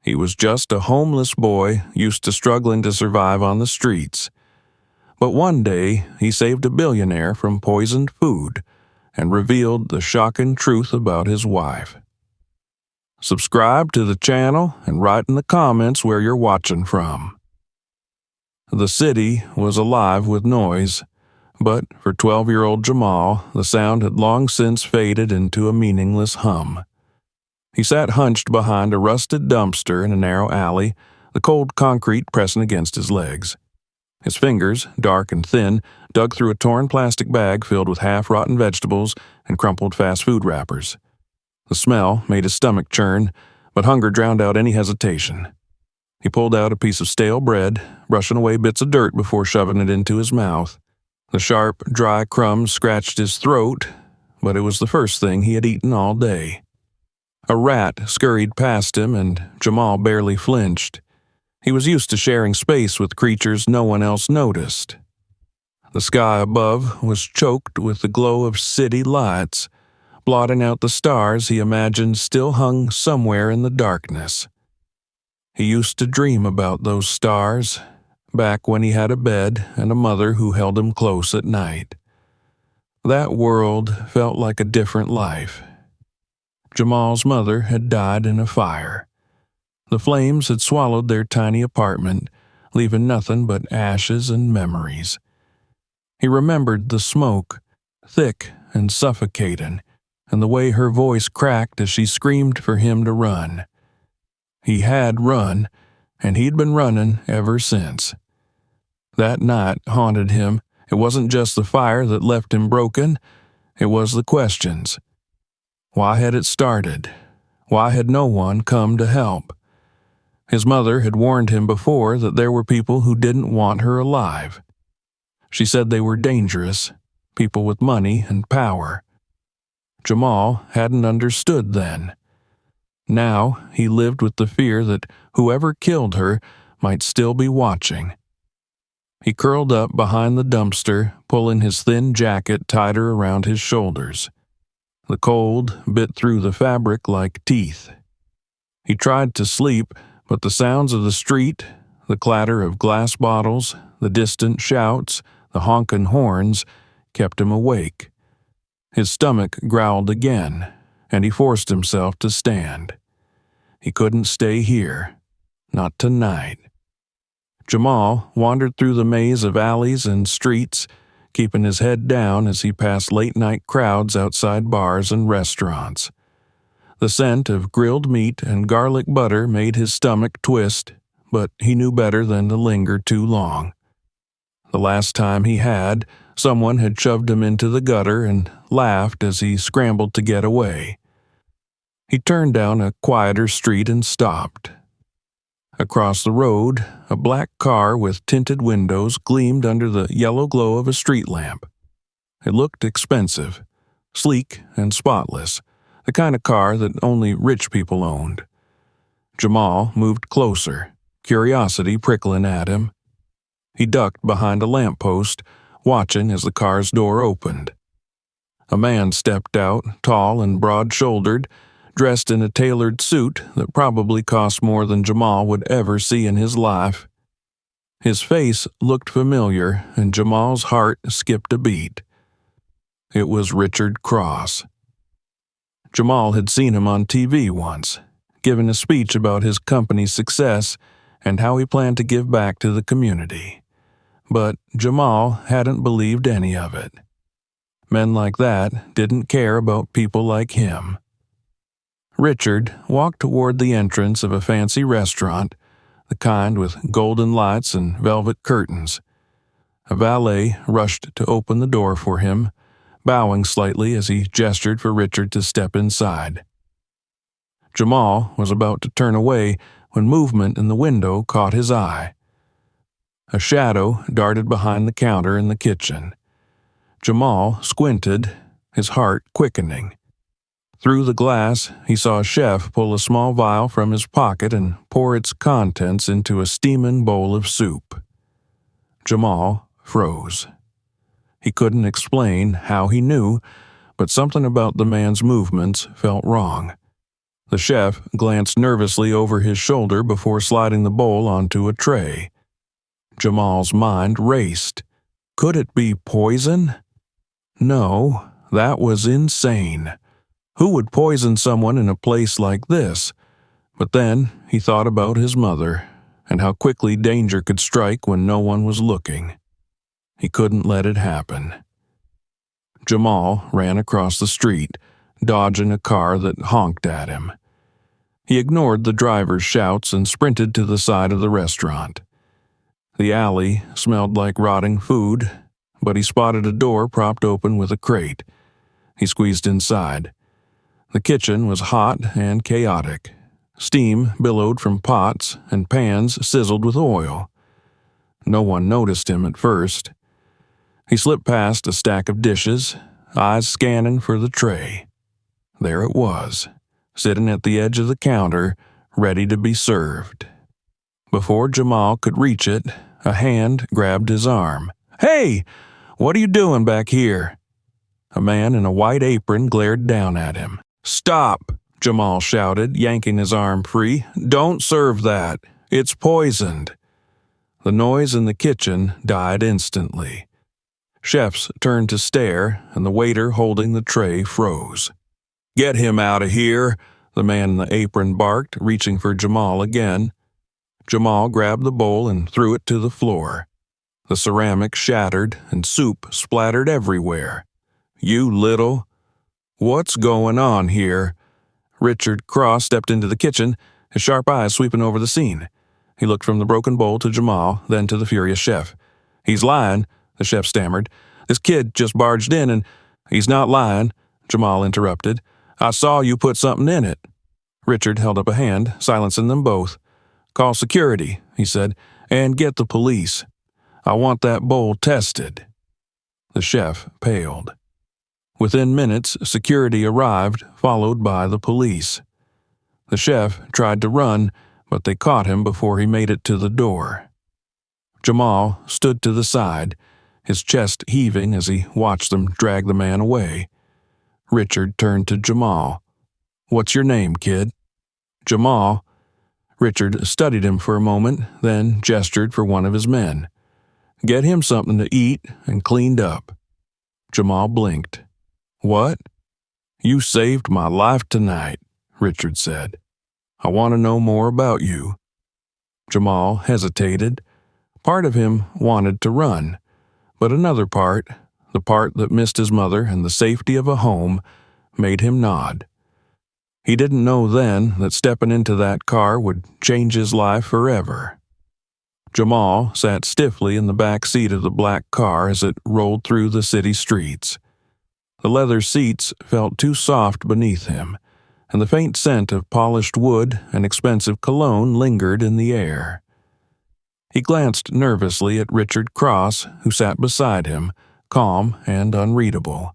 He was just a homeless boy used to struggling to survive on the streets. But one day, he saved a billionaire from poisoned food and revealed the shocking truth about his wife. Subscribe to the channel and write in the comments where you're watching from. The city was alive with noise, but for 12-year-old Jamal, the sound had long since faded into a meaningless hum. He sat hunched behind a rusted dumpster in a narrow alley, the cold concrete pressing against his legs. His fingers, dark and thin, dug through a torn plastic bag filled with half-rotten vegetables and crumpled fast food wrappers. The smell made his stomach churn, but hunger drowned out any hesitation. He pulled out a piece of stale bread, brushing away bits of dirt before shoving it into his mouth. The sharp, dry crumbs scratched his throat, but it was the first thing he had eaten all day. A rat scurried past him, and Jamal barely flinched. He was used to sharing space with creatures no one else noticed. The sky above was choked with the glow of city lights, blotting out the stars he imagined still hung somewhere in the darkness. He used to dream about those stars, back when he had a bed and a mother who held him close at night. That world felt like a different life. Jamal's mother had died in a fire. The flames had swallowed their tiny apartment, leaving nothing but ashes and memories. He remembered the smoke, thick and suffocating, and the way her voice cracked as she screamed for him to run. He had run, and he'd been running ever since. That night haunted him. It wasn't just the fire that left him broken, it was the questions. Why had it started? Why had no one come to help? His mother had warned him before that there were people who didn't want her alive. She said they were dangerous, people with money and power. Jamal hadn't understood then. Now he lived with the fear that whoever killed her might still be watching. He curled up behind the dumpster, pulling his thin jacket tighter around his shoulders. The cold bit through the fabric like teeth. He tried to sleep, but the sounds of the street, the clatter of glass bottles, the distant shouts, the honking horns, kept him awake. His stomach growled again, and he forced himself to stand. He couldn't stay here. Not tonight. Jamal wandered through the maze of alleys and streets, keeping his head down as he passed late-night crowds outside bars and restaurants. The scent of grilled meat and garlic butter made his stomach twist, but he knew better than to linger too long. The last time he had, someone had shoved him into the gutter and laughed as he scrambled to get away. He turned down a quieter street and stopped. Across the road, a black car with tinted windows gleamed under the yellow glow of a street lamp. It looked expensive, sleek and spotless, the kind of car that only rich people owned. Jamal moved closer, curiosity prickling at him. He ducked behind a lamppost, watching as the car's door opened. A man stepped out, tall and broad-shouldered, dressed in a tailored suit that probably cost more than Jamal would ever see in his life. His face looked familiar, and Jamal's heart skipped a beat. It was Richard Cross. Jamal had seen him on TV once, giving a speech about his company's success and how he planned to give back to the community. But Jamal hadn't believed any of it. Men like that didn't care about people like him. Richard walked toward the entrance of a fancy restaurant, the kind with golden lights and velvet curtains. A valet rushed to open the door for him, bowing slightly as he gestured for Richard to step inside. Jamal was about to turn away when movement in the window caught his eye. A shadow darted behind the counter in the kitchen. Jamal squinted, his heart quickening. Through the glass, he saw a chef pull a small vial from his pocket and pour its contents into a steaming bowl of soup. Jamal froze. He couldn't explain how he knew, but something about the man's movements felt wrong. The chef glanced nervously over his shoulder before sliding the bowl onto a tray. Jamal's mind raced. Could it be poison? No, that was insane. Who would poison someone in a place like this? But then he thought about his mother and how quickly danger could strike when no one was looking. He couldn't let it happen. Jamal ran across the street, dodging a car that honked at him. He ignored the driver's shouts and sprinted to the side of the restaurant. The alley smelled like rotting food, but he spotted a door propped open with a crate. He squeezed inside. The kitchen was hot and chaotic. Steam billowed from pots, and pans sizzled with oil. No one noticed him at first. He slipped past a stack of dishes, eyes scanning for the tray. There it was, sitting at the edge of the counter, ready to be served. Before Jamal could reach it, a hand grabbed his arm. "Hey! What are you doing back here?" A man in a white apron glared down at him. "Stop!" Jamal shouted, yanking his arm free. "Don't serve that. It's poisoned." The noise in the kitchen died instantly. Chefs turned to stare, and the waiter holding the tray froze. "Get him out of here," the man in the apron barked, reaching for Jamal again. Jamal grabbed the bowl and threw it to the floor. The ceramic shattered, and soup splattered everywhere. "You little—" "What's going on here?" Richard Cross stepped into the kitchen, his sharp eyes sweeping over the scene. He looked from the broken bowl to Jamal, then to the furious chef. "He's lying," the chef stammered. "This kid just barged in and—" "He's not lying," Jamal interrupted. "I saw you put something in it." Richard held up a hand, silencing them both. "Call security," he said, "and get the police. I want that bowl tested." The chef paled. Within minutes, security arrived, followed by the police. The chef tried to run, but they caught him before he made it to the door. Jamal stood to the side, his chest heaving as he watched them drag the man away. Richard turned to Jamal. "What's your name, kid?" "Jamal." Richard studied him for a moment, then gestured for one of his men. "Get him something to eat and cleaned up." Jamal blinked. "What?" "You saved my life tonight," Richard said. "I want to know more about you." Jamal hesitated. Part of him wanted to run, but another part, the part that missed his mother and the safety of a home, made him nod. He didn't know then that stepping into that car would change his life forever. Jamal sat stiffly in the back seat of the black car as it rolled through the city streets. The leather seats felt too soft beneath him, and the faint scent of polished wood and expensive cologne lingered in the air. He glanced nervously at Richard Cross, who sat beside him, calm and unreadable.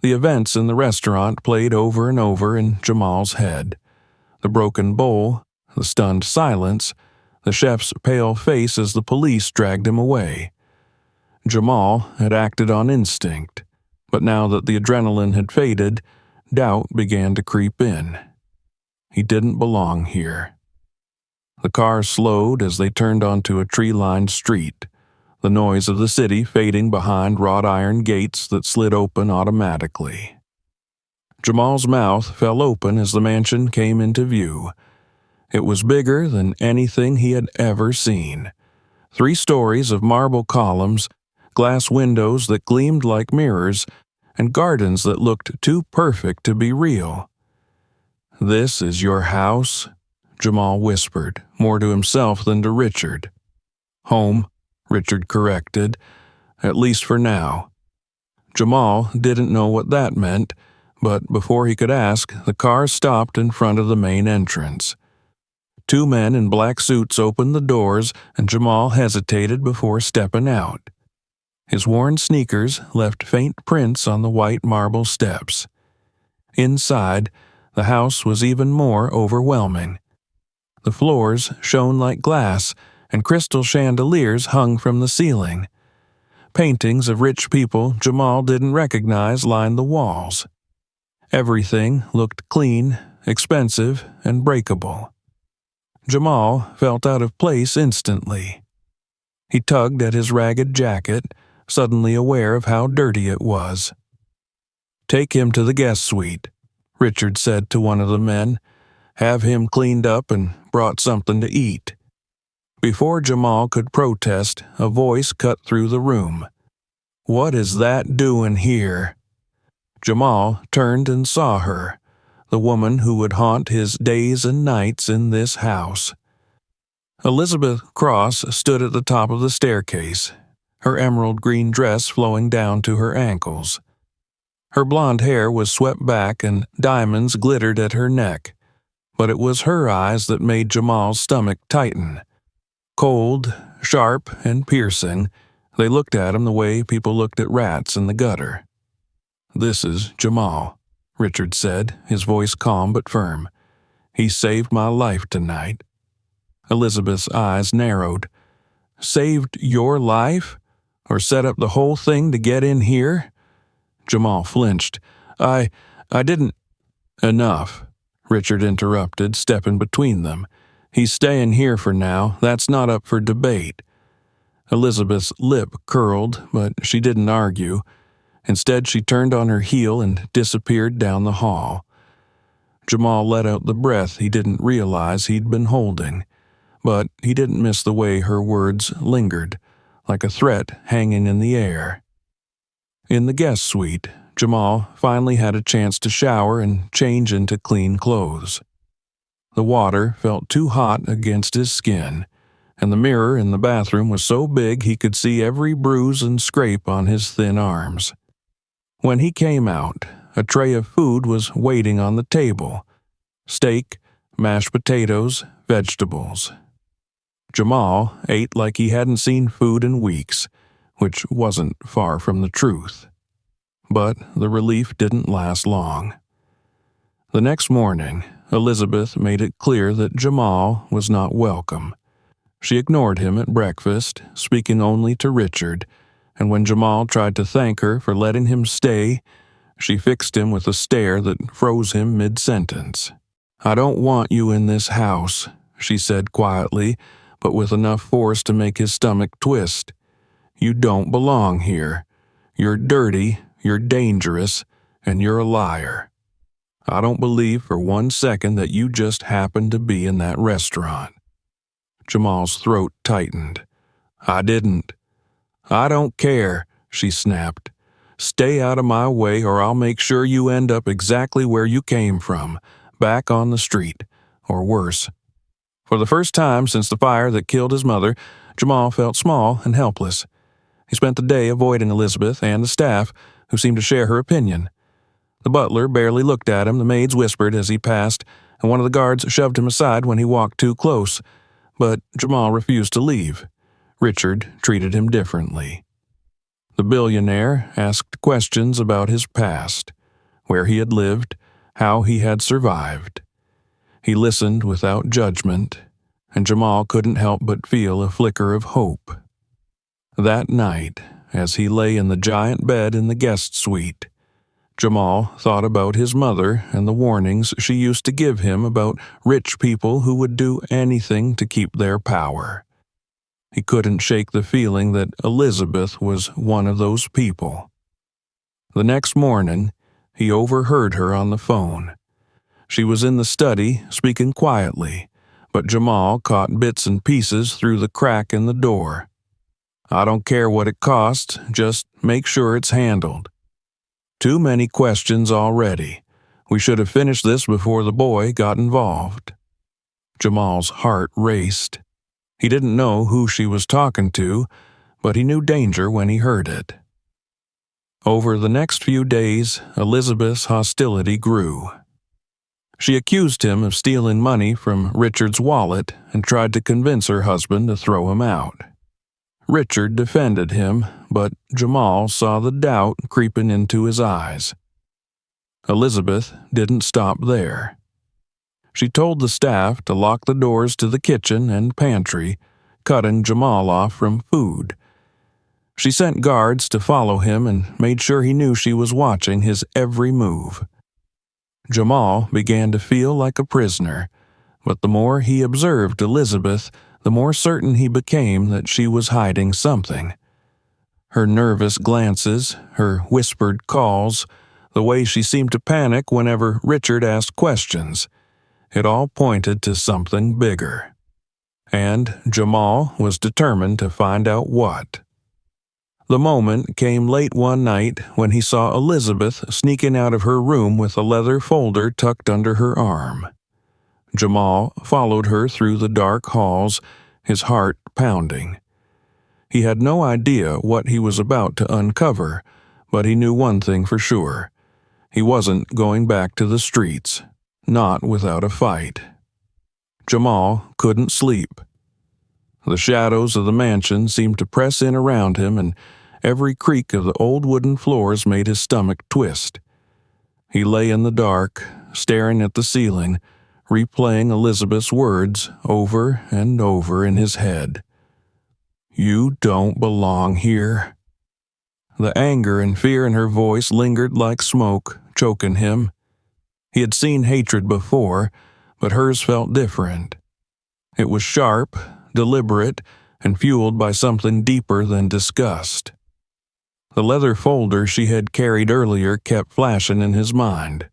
The events in the restaurant played over and over in Jamal's head. The broken bowl, the stunned silence, the chef's pale face as the police dragged him away. Jamal had acted on instinct, but now that the adrenaline had faded, doubt began to creep in. He didn't belong here. The car slowed as they turned onto a tree-lined street, the noise of the city fading behind wrought iron gates that slid open automatically. Jamal's mouth fell open as the mansion came into view. It was bigger than anything he had ever seen. 3 stories of marble columns, glass windows that gleamed like mirrors, and gardens that looked too perfect to be real. "This is your house?" Jamal whispered, more to himself than to Richard. "Home," Richard corrected, "at least for now." Jamal didn't know what that meant, but before he could ask, the car stopped in front of the main entrance. 2 men in black suits opened the doors, and Jamal hesitated before stepping out. His worn sneakers left faint prints on the white marble steps. Inside, the house was even more overwhelming. The floors shone like glass, and crystal chandeliers hung from the ceiling. Paintings of rich people Jamal didn't recognize lined the walls. Everything looked clean expensive, and breakable. Jamal felt out of place instantly. He tugged at his ragged jacket, suddenly aware of how dirty it was. "Take him to the guest suite," Richard said to one of the men. "Have him cleaned up and brought something to eat." Before Jamal could protest, a voice cut through the room. "What is that doing here?" Jamal turned and saw her, the woman who would haunt his days and nights in this house. Elizabeth Cross stood at the top of the staircase, her emerald green dress flowing down to her ankles. Her blonde hair was swept back and diamonds glittered at her neck, but it was her eyes that made Jamal's stomach tighten. Cold, sharp, and piercing, they looked at him the way people looked at rats in the gutter. "This is Jamal," Richard said, his voice calm but firm. "He saved my life tonight." Elizabeth's eyes narrowed. "Saved your life? Or set up the whole thing to get in here?" Jamal flinched. I didn't—" "Enough," Richard interrupted, stepping between them. "He's staying here for now. That's not up for debate." Elizabeth's lip curled, but she didn't argue. Instead, she turned on her heel and disappeared down the hall. Jamal let out the breath he didn't realize he'd been holding, but he didn't miss the way her words lingered, like a threat hanging in the air. In the guest suite, Jamal finally had a chance to shower and change into clean clothes. The water felt too hot against his skin, and the mirror in the bathroom was so big he could see every bruise and scrape on his thin arms. When he came out, a tray of food was waiting on the table: steak, mashed potatoes, vegetables. Jamal ate like he hadn't seen food in weeks, which wasn't far from the truth. But the relief didn't last long. The next morning, Elizabeth made it clear that Jamal was not welcome. She ignored him at breakfast, speaking only to Richard, and when Jamal tried to thank her for letting him stay, she fixed him with a stare that froze him mid-sentence. "I don't want you in this house," she said quietly, but with enough force to make his stomach twist. "You don't belong here. You're dirty, you're dangerous, and you're a liar. I don't believe for 1 second that you just happened to be in that restaurant." Jamal's throat tightened. "I didn't." "I don't care," she snapped. "Stay out of my way or I'll make sure you end up exactly where you came from, back on the street, or worse." For the first time since the fire that killed his mother, Jamal felt small and helpless. He spent the day avoiding Elizabeth and the staff, who seemed to share her opinion. The butler barely looked at him, the maids whispered as he passed, and one of the guards shoved him aside when he walked too close. But Jamal refused to leave. Richard treated him differently. The billionaire asked questions about his past, where he had lived, how he had survived. He listened without judgment, and Jamal couldn't help but feel a flicker of hope. That night, as he lay in the giant bed in the guest suite, Jamal thought about his mother and the warnings she used to give him about rich people who would do anything to keep their power. He couldn't shake the feeling that Elizabeth was one of those people. The next morning, he overheard her on the phone. She was in the study, speaking quietly, but Jamal caught bits and pieces through the crack in the door. "I don't care what it costs, just make sure it's handled. Too many questions already. We should have finished this before the boy got involved." Jamal's heart raced. He didn't know who she was talking to, but he knew danger when he heard it. Over the next few days, Elizabeth's hostility grew. She accused him of stealing money from Richard's wallet and tried to convince her husband to throw him out. Richard defended him, but Jamal saw the doubt creeping into his eyes. Elizabeth didn't stop there. She told the staff to lock the doors to the kitchen and pantry, cutting Jamal off from food. She sent guards to follow him and made sure he knew she was watching his every move. Jamal began to feel like a prisoner, but the more he observed Elizabeth, the more certain he became that she was hiding something. Her nervous glances, her whispered calls, the way she seemed to panic whenever Richard asked questions, it all pointed to something bigger. And Jamal was determined to find out what. The moment came late one night when he saw Elizabeth sneaking out of her room with a leather folder tucked under her arm. Jamal followed her through the dark halls, his heart pounding. He had no idea what he was about to uncover, but he knew one thing for sure. He wasn't going back to the streets, not without a fight. Jamal couldn't sleep. The shadows of the mansion seemed to press in around him, and every creak of the old wooden floors made his stomach twist. He lay in the dark, staring at the ceiling, replaying Elizabeth's words over and over in his head. "You don't belong here." The anger and fear in her voice lingered like smoke, choking him. He had seen hatred before, but hers felt different. It was sharp, deliberate, and fueled by something deeper than disgust. The leather folder she had carried earlier kept flashing in his mind.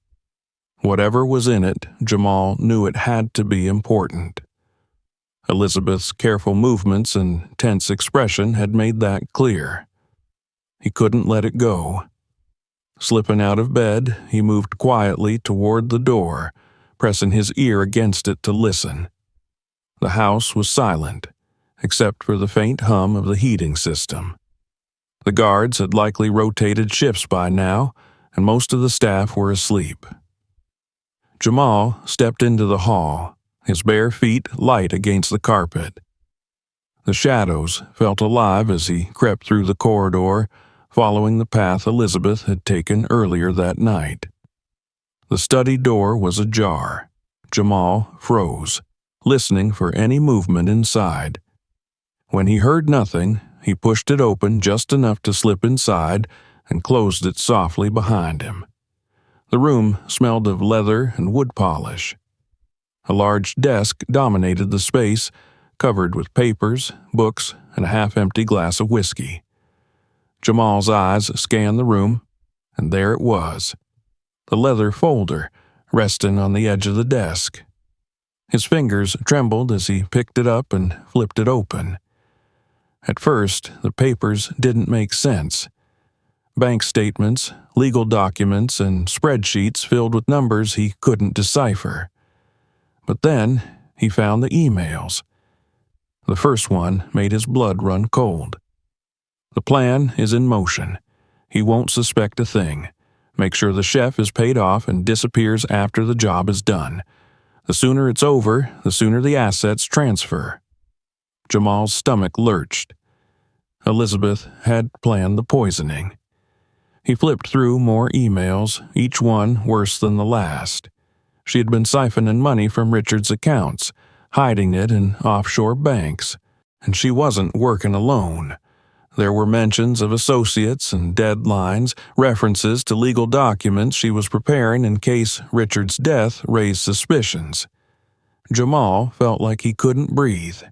Whatever was in it, Jamal knew it had to be important. Elizabeth's careful movements and tense expression had made that clear. He couldn't let it go. Slipping out of bed, he moved quietly toward the door, pressing his ear against it to listen. The house was silent, except for the faint hum of the heating system. The guards had likely rotated shifts by now, and most of the staff were asleep. Jamal stepped into the hall, his bare feet light against the carpet. The shadows felt alive as he crept through the corridor, following the path Elizabeth had taken earlier that night. The study door was ajar. Jamal froze, listening for any movement inside. When he heard nothing, he pushed it open just enough to slip inside and closed it softly behind him. The room smelled of leather and wood polish. A large desk dominated the space, covered with papers, books, and a half-empty glass of whiskey. Jamal's eyes scanned the room, and there it was, the leather folder resting on the edge of the desk. His fingers trembled as he picked it up and flipped it open. At first, the papers didn't make sense. Bank statements, legal documents, and spreadsheets filled with numbers he couldn't decipher. But then he found the emails. The first one made his blood run cold. "The plan is in motion. He won't suspect a thing. Make sure the chef is paid off and disappears after the job is done. The sooner it's over, the sooner the assets transfer." Jamal's stomach lurched. Elizabeth had planned the poisoning. He flipped through more emails, each one worse than the last. She had been siphoning money from Richard's accounts, hiding it in offshore banks, and she wasn't working alone. There were mentions of associates and deadlines, references to legal documents she was preparing in case Richard's death raised suspicions. Jamal felt like he couldn't breathe.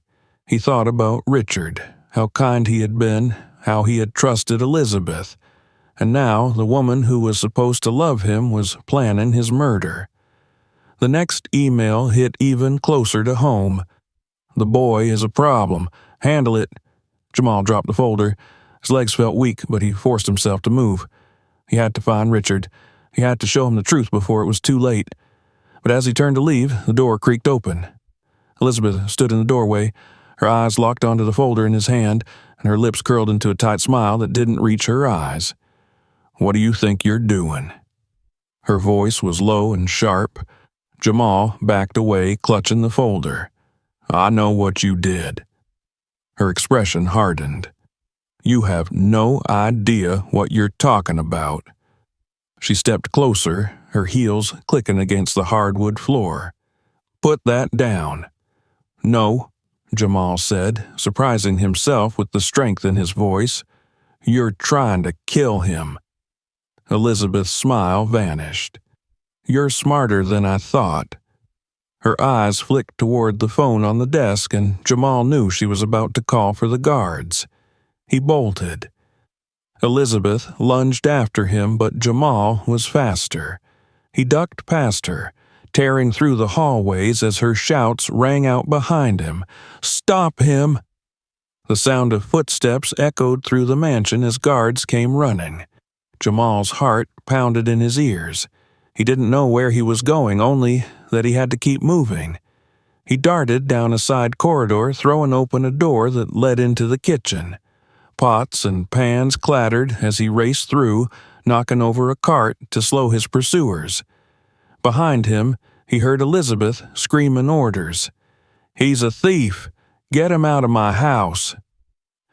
He thought about Richard, how kind he had been, how he had trusted Elizabeth, and now the woman who was supposed to love him was planning his murder. The next email hit even closer to home. "The boy is a problem. Handle it." Jamal dropped the folder. His legs felt weak, but he forced himself to move. He had to find Richard. He had to show him the truth before it was too late. But as he turned to leave, the door creaked open. Elizabeth stood in the doorway, her eyes locked onto the folder in his hand, and her lips curled into a tight smile that didn't reach her eyes. "What do you think you're doing?" Her voice was low and sharp. Jamal backed away, clutching the folder. "I know what you did." Her expression hardened. "You have no idea what you're talking about." She stepped closer, her heels clicking against the hardwood floor. "Put that down." "No," Jamal said, surprising himself with the strength in his voice. "You're trying to kill him." Elizabeth's smile vanished. "You're smarter than I thought." Her eyes flicked toward the phone on the desk, and Jamal knew she was about to call for the guards. He bolted. Elizabeth lunged after him, but Jamal was faster. He ducked past her, tearing through the hallways as her shouts rang out behind him. "Stop him!" The sound of footsteps echoed through the mansion as guards came running. Jamal's heart pounded in his ears. He didn't know where he was going, only that he had to keep moving. He darted down a side corridor, throwing open a door that led into the kitchen. Pots and pans clattered as he raced through, knocking over a cart to slow his pursuers. Behind him, he heard Elizabeth screaming orders. "He's a thief! Get him out of my house!"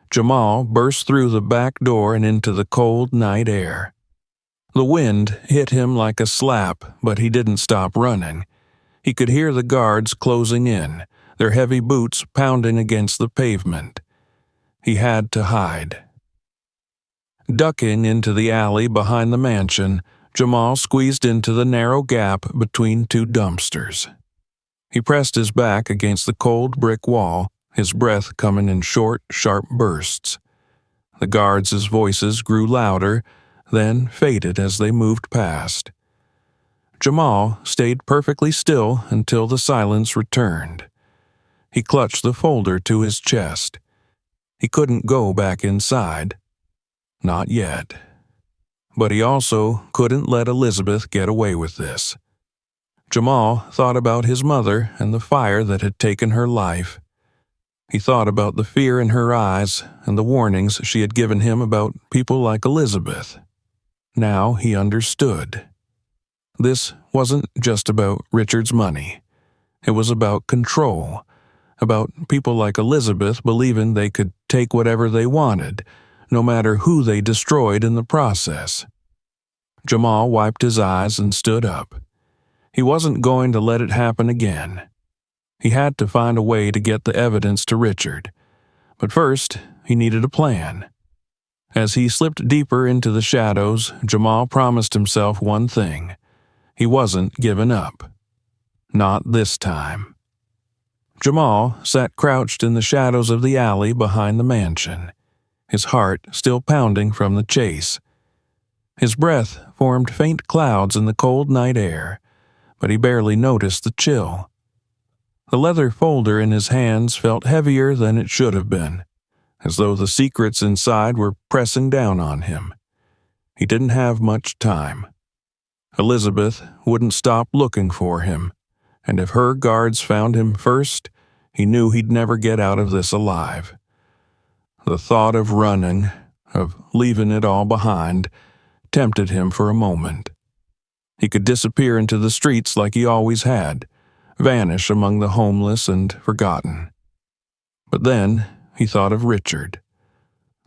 Jamal burst through the back door and into the cold night air. The wind hit him like a slap, but he didn't stop running. He could hear the guards closing in, their heavy boots pounding against the pavement. He had to hide. Ducking into the alley behind the mansion, Jamal squeezed into the narrow gap between two dumpsters. He pressed his back against the cold brick wall, his breath coming in short, sharp bursts. The guards' voices grew louder, then faded as they moved past. Jamal stayed perfectly still until the silence returned. He clutched the folder to his chest. He couldn't go back inside. Not yet. But he also couldn't let Elizabeth get away with this. Jamal thought about his mother and the fire that had taken her life. He thought about the fear in her eyes and the warnings she had given him about people like Elizabeth. Now he understood. This wasn't just about Richard's money. It was about control, about people like Elizabeth believing they could take whatever they wanted, no matter who they destroyed in the process. Jamal wiped his eyes and stood up. He wasn't going to let it happen again. He had to find a way to get the evidence to Richard. But first, he needed a plan. As he slipped deeper into the shadows, Jamal promised himself one thing. He wasn't giving up. Not this time. Jamal sat crouched in the shadows of the alley behind the mansion, his heart still pounding from the chase. His breath formed faint clouds in the cold night air, but he barely noticed the chill. The leather folder in his hands felt heavier than it should have been, as though the secrets inside were pressing down on him. He didn't have much time. Elizabeth wouldn't stop looking for him, and if her guards found him first, he knew he'd never get out of this alive. The thought of running, of leaving it all behind, tempted him for a moment. He could disappear into the streets like he always had, vanish among the homeless and forgotten. But then he thought of Richard,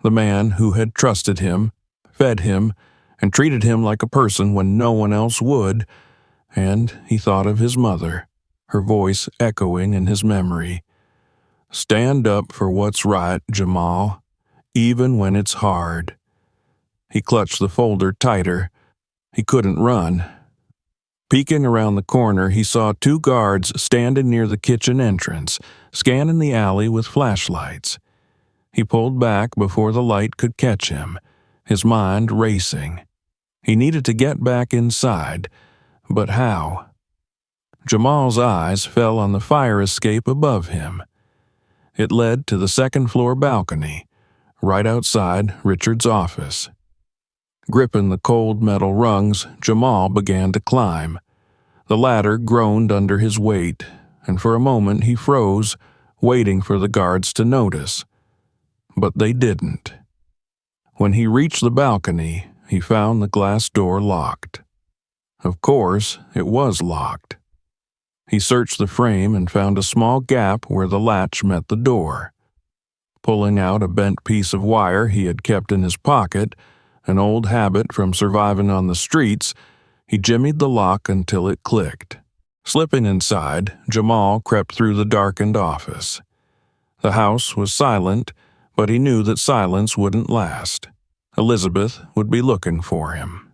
the man who had trusted him, fed him, and treated him like a person when no one else would, and he thought of his mother, her voice echoing in his memory. "Stand up for what's right, Jamal, even when it's hard." He clutched the folder tighter. He couldn't run. Peeking around the corner, he saw two guards standing near the kitchen entrance, scanning the alley with flashlights. He pulled back before the light could catch him, his mind racing. He needed to get back inside, but how? Jamal's eyes fell on the fire escape above him. It led to the second-floor balcony, right outside Richard's office. Gripping the cold metal rungs, Jamal began to climb. The ladder groaned under his weight, and for a moment he froze, waiting for the guards to notice. But they didn't. When he reached the balcony, he found the glass door locked. Of course, it was locked. He searched the frame and found a small gap where the latch met the door. Pulling out a bent piece of wire he had kept in his pocket, an old habit from surviving on the streets, he jimmied the lock until it clicked. Slipping inside, Jamal crept through the darkened office. The house was silent, but he knew that silence wouldn't last. Elizabeth would be looking for him.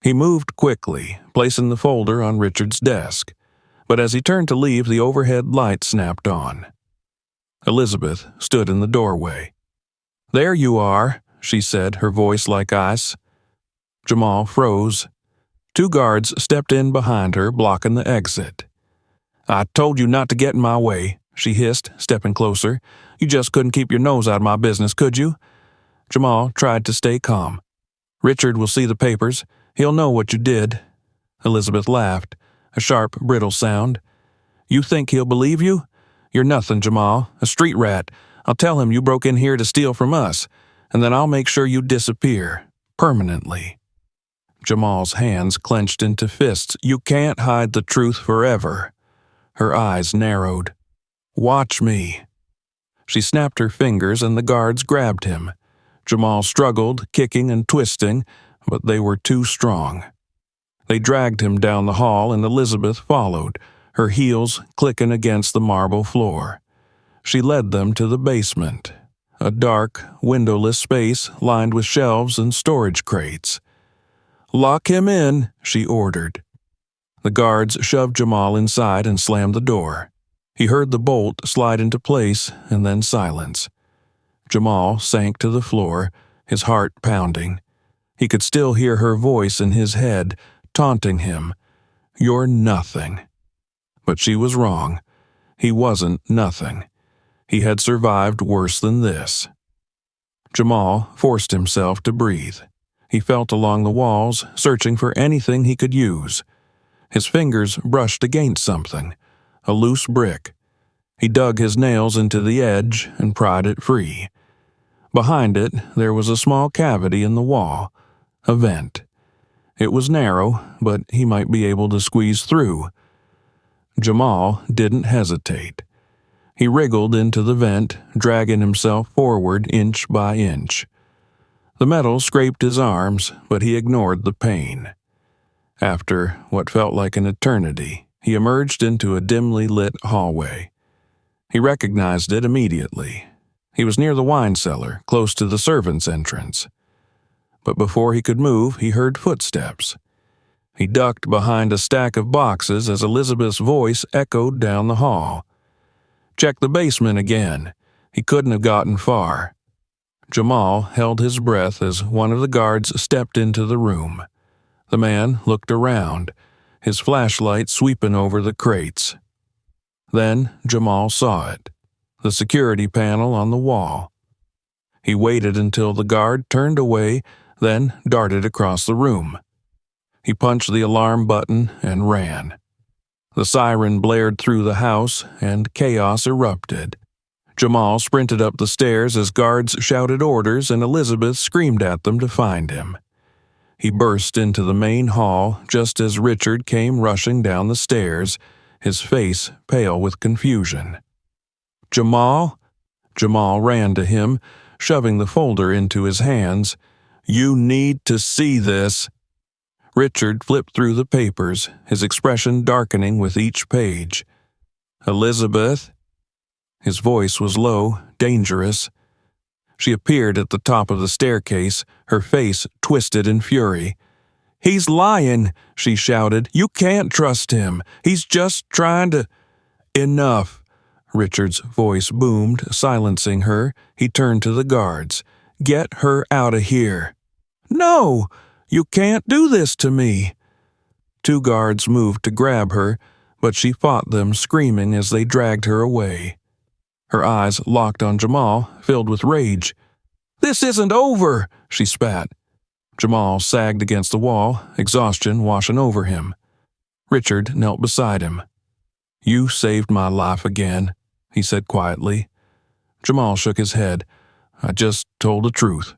He moved quickly, placing the folder on Richard's desk, but as he turned to leave, the overhead light snapped on. Elizabeth stood in the doorway. "There you are," she said, her voice like ice. Jamal froze. Two guards stepped in behind her, blocking the exit. "I told you not to get in my way," she hissed, stepping closer. "You just couldn't keep your nose out of my business, could you?" Jamal tried to stay calm. "Richard will see the papers. He'll know what you did." Elizabeth laughed, a sharp, brittle sound. "You think he'll believe you? You're nothing, Jamal, a street rat. I'll tell him you broke in here to steal from us, and then I'll make sure you disappear, permanently." Jamal's hands clenched into fists. "You can't hide the truth forever." Her eyes narrowed. "Watch me." She snapped her fingers and the guards grabbed him. Jamal struggled, kicking and twisting, but they were too strong. They dragged him down the hall and Elizabeth followed, her heels clicking against the marble floor. She led them to the basement, a dark, windowless space lined with shelves and storage crates. "Lock him in," she ordered. The guards shoved Jamal inside and slammed the door. He heard the bolt slide into place and then silence. Jamal sank to the floor, his heart pounding. He could still hear her voice in his head, taunting him. "You're nothing." But she was wrong. He wasn't nothing. He had survived worse than this. Jamal forced himself to breathe. He felt along the walls, searching for anything he could use. His fingers brushed against something, a loose brick. He dug his nails into the edge and pried it free. Behind it, there was a small cavity in the wall, a vent. It was narrow, but he might be able to squeeze through. Jamal didn't hesitate. He wriggled into the vent, dragging himself forward inch by inch. The metal scraped his arms, but he ignored the pain. After what felt like an eternity, he emerged into a dimly lit hallway. He recognized it immediately. He was near the wine cellar, close to the servants' entrance. But before he could move, he heard footsteps. He ducked behind a stack of boxes as Elizabeth's voice echoed down the hall. "Check the basement again." He couldn't have gotten far. Jamal held his breath as one of the guards stepped into the room. The man looked around, his flashlight sweeping over the crates. Then Jamal saw it, the security panel on the wall. He waited until the guard turned away, then darted across the room. He punched the alarm button and ran. The siren blared through the house, and chaos erupted. Jamal sprinted up the stairs as guards shouted orders and Elizabeth screamed at them to find him. He burst into the main hall just as Richard came rushing down the stairs, his face pale with confusion. "Jamal?" Jamal ran to him, shoving the folder into his hands. "You need to see this." Richard flipped through the papers, his expression darkening with each page. "Elizabeth?" His voice was low, dangerous. She appeared at the top of the staircase, her face twisted in fury. "He's lying," she shouted. "You can't trust him. He's just trying to—" "Enough," Richard's voice boomed, silencing her. He turned to the guards. "Get her out of here." "No! You can't do this to me." Two guards moved to grab her, but she fought them, screaming as they dragged her away. Her eyes locked on Jamal, filled with rage. "This isn't over," she spat. Jamal sagged against the wall, exhaustion washing over him. Richard knelt beside him. "You saved my life again," he said quietly. Jamal shook his head. "I just told the truth."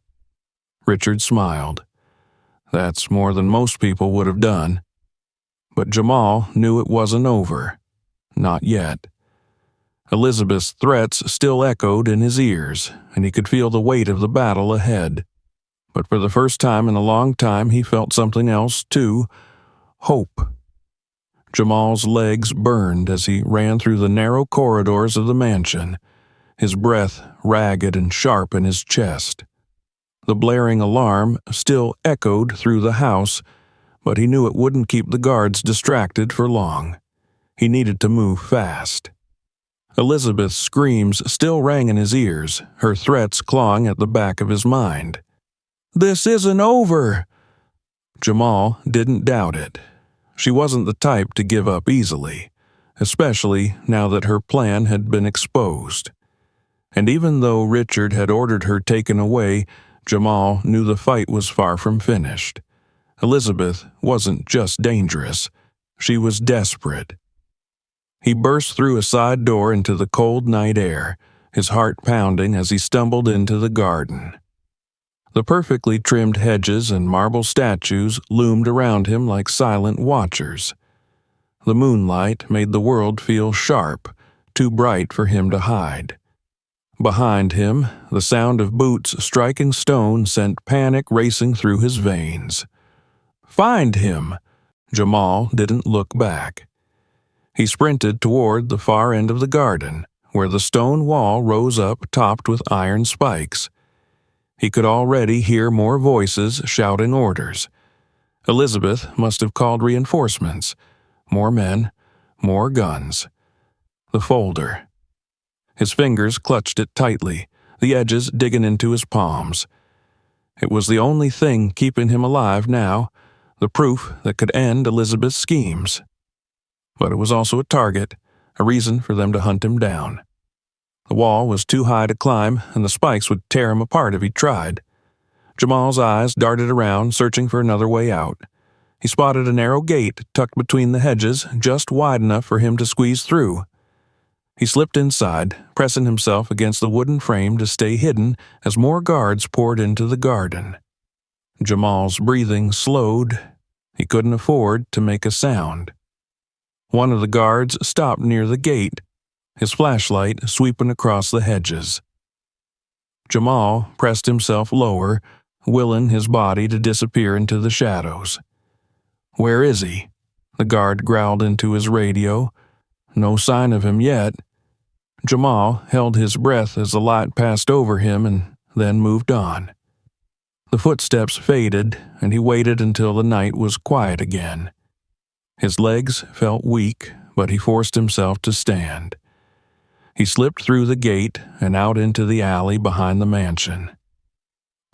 Richard smiled. "That's more than most people would have done." But Jamal knew it wasn't over. Not yet. Elizabeth's threats still echoed in his ears, and he could feel the weight of the battle ahead. But for the first time in a long time, he felt something else, too. Hope. Jamal's legs burned as he ran through the narrow corridors of the mansion, his breath ragged and sharp in his chest. The blaring alarm still echoed through the house, but he knew it wouldn't keep the guards distracted for long. He needed to move fast. Elizabeth's screams still rang in his ears, her threats clawing at the back of his mind. "This isn't over!" Jamal didn't doubt it. She wasn't the type to give up easily, especially now that her plan had been exposed. And even though Richard had ordered her taken away, Jamal knew the fight was far from finished. Elizabeth wasn't just dangerous, she was desperate. He burst through a side door into the cold night air, his heart pounding as he stumbled into the garden. The perfectly trimmed hedges and marble statues loomed around him like silent watchers. The moonlight made the world feel sharp, too bright for him to hide. Behind him, the sound of boots striking stone sent panic racing through his veins. Find him! Jamal didn't look back. He sprinted toward the far end of the garden, where the stone wall rose up topped with iron spikes. He could already hear more voices shouting orders. Elizabeth must have called reinforcements. More men, more guns. The folder. His fingers clutched it tightly, the edges digging into his palms. It was the only thing keeping him alive now, the proof that could end Elizabeth's schemes. But it was also a target, a reason for them to hunt him down. The wall was too high to climb, and the spikes would tear him apart if he tried. Jamal's eyes darted around, searching for another way out. He spotted a narrow gate tucked between the hedges, just wide enough for him to squeeze through. He slipped inside, pressing himself against the wooden frame to stay hidden as more guards poured into the garden. Jamal's breathing slowed. He couldn't afford to make a sound. One of the guards stopped near the gate, his flashlight sweeping across the hedges. Jamal pressed himself lower, willing his body to disappear into the shadows. "Where is he?" The guard growled into his radio. No sign of him yet. Jamal held his breath as the light passed over him and then moved on. The footsteps faded, and he waited until the night was quiet again. His legs felt weak, but he forced himself to stand. He slipped through the gate and out into the alley behind the mansion.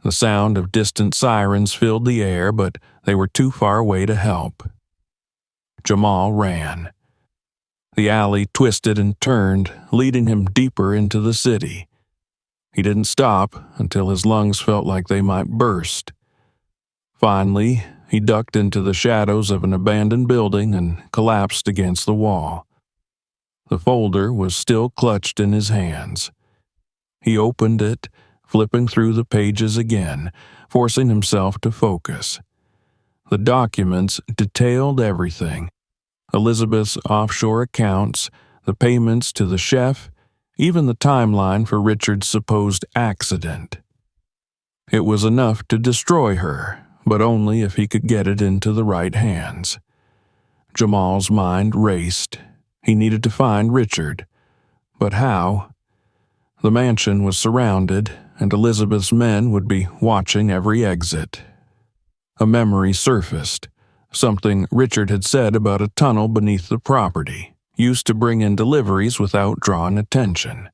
The sound of distant sirens filled the air, but they were too far away to help. Jamal ran. The alley twisted and turned, leading him deeper into the city. He didn't stop until his lungs felt like they might burst. Finally, he ducked into the shadows of an abandoned building and collapsed against the wall. The folder was still clutched in his hands. He opened it, flipping through the pages again, forcing himself to focus. The documents detailed everything: Elizabeth's offshore accounts, the payments to the chef, even the timeline for Richard's supposed accident. It was enough to destroy her, but only if he could get it into the right hands. Jamal's mind raced. He needed to find Richard. But how? The mansion was surrounded, and Elizabeth's men would be watching every exit. A memory surfaced, something Richard had said about a tunnel beneath the property, used to bring in deliveries without drawing attention.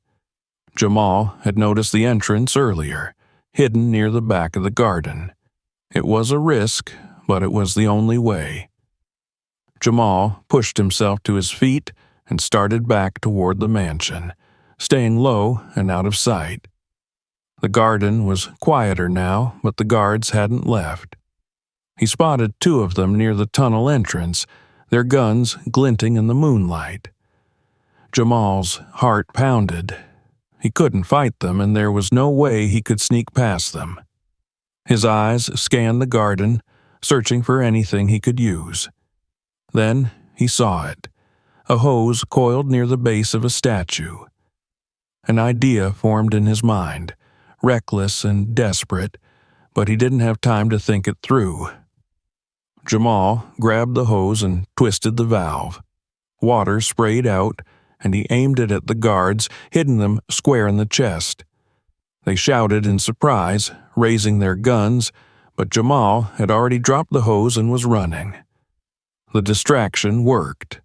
Jamal had noticed the entrance earlier, hidden near the back of the garden. It was a risk, but it was the only way. Jamal pushed himself to his feet and started back toward the mansion, staying low and out of sight. The garden was quieter now, but the guards hadn't left. He spotted two of them near the tunnel entrance, their guns glinting in the moonlight. Jamal's heart pounded. He couldn't fight them, and there was no way he could sneak past them. His eyes scanned the garden, searching for anything he could use. Then he saw it, a hose coiled near the base of a statue. An idea formed in his mind, reckless and desperate, but he didn't have time to think it through. Jamal grabbed the hose and twisted the valve. Water sprayed out, and he aimed it at the guards, hitting them square in the chest. They shouted in surprise, raising their guns, but Jamal had already dropped the hose and was running. The distraction worked.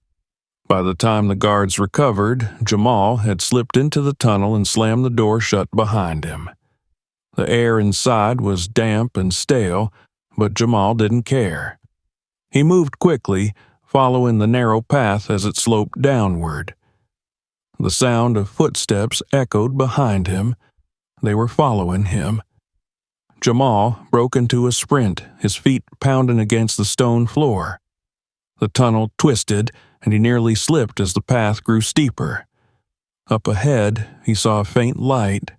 By the time the guards recovered, Jamal had slipped into the tunnel and slammed the door shut behind him. The air inside was damp and stale, but Jamal didn't care. He moved quickly, following the narrow path as it sloped downward. The sound of footsteps echoed behind him. They were following him. Jamal broke into a sprint, his feet pounding against the stone floor. The tunnel twisted, and he nearly slipped as the path grew steeper. Up ahead, he saw a faint light.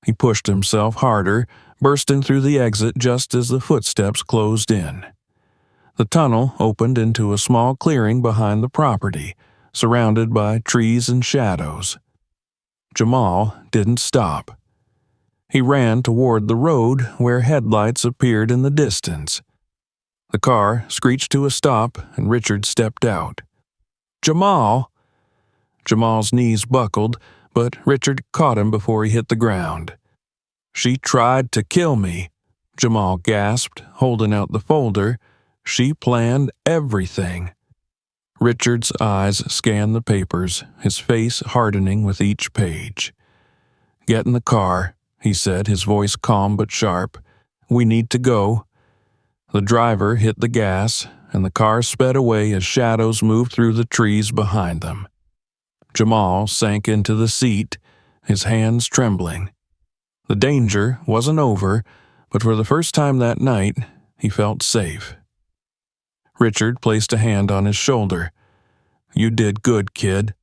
He pushed himself harder, bursting through the exit just as the footsteps closed in. The tunnel opened into a small clearing behind the property, surrounded by trees and shadows. Jamal didn't stop. He ran toward the road where headlights appeared in the distance. The car screeched to a stop, and Richard stepped out. "Jamal!" Jamal's knees buckled, but Richard caught him before he hit the ground. "She tried to kill me," Jamal gasped, holding out the folder. "She planned everything." Richard's eyes scanned the papers, his face hardening with each page. "Get in the car," he said, his voice calm but sharp. "We need to go." The driver hit the gas, and the car sped away as shadows moved through the trees behind them. Jamal sank into the seat, his hands trembling. The danger wasn't over, but for the first time that night, he felt safe. Richard placed a hand on his shoulder. "You did good, kid."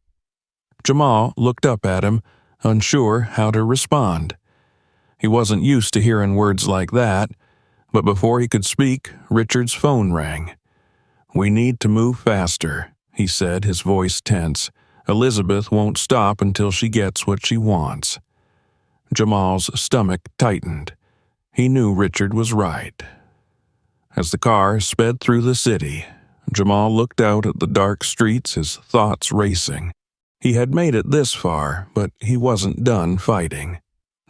Jamal looked up at him, unsure how to respond. He wasn't used to hearing words like that, but before he could speak, Richard's phone rang. "We need to move faster," he said, his voice tense. "Elizabeth won't stop until she gets what she wants." Jamal's stomach tightened. He knew Richard was right. As the car sped through the city, Jamal looked out at the dark streets, his thoughts racing. He had made it this far, but he wasn't done fighting.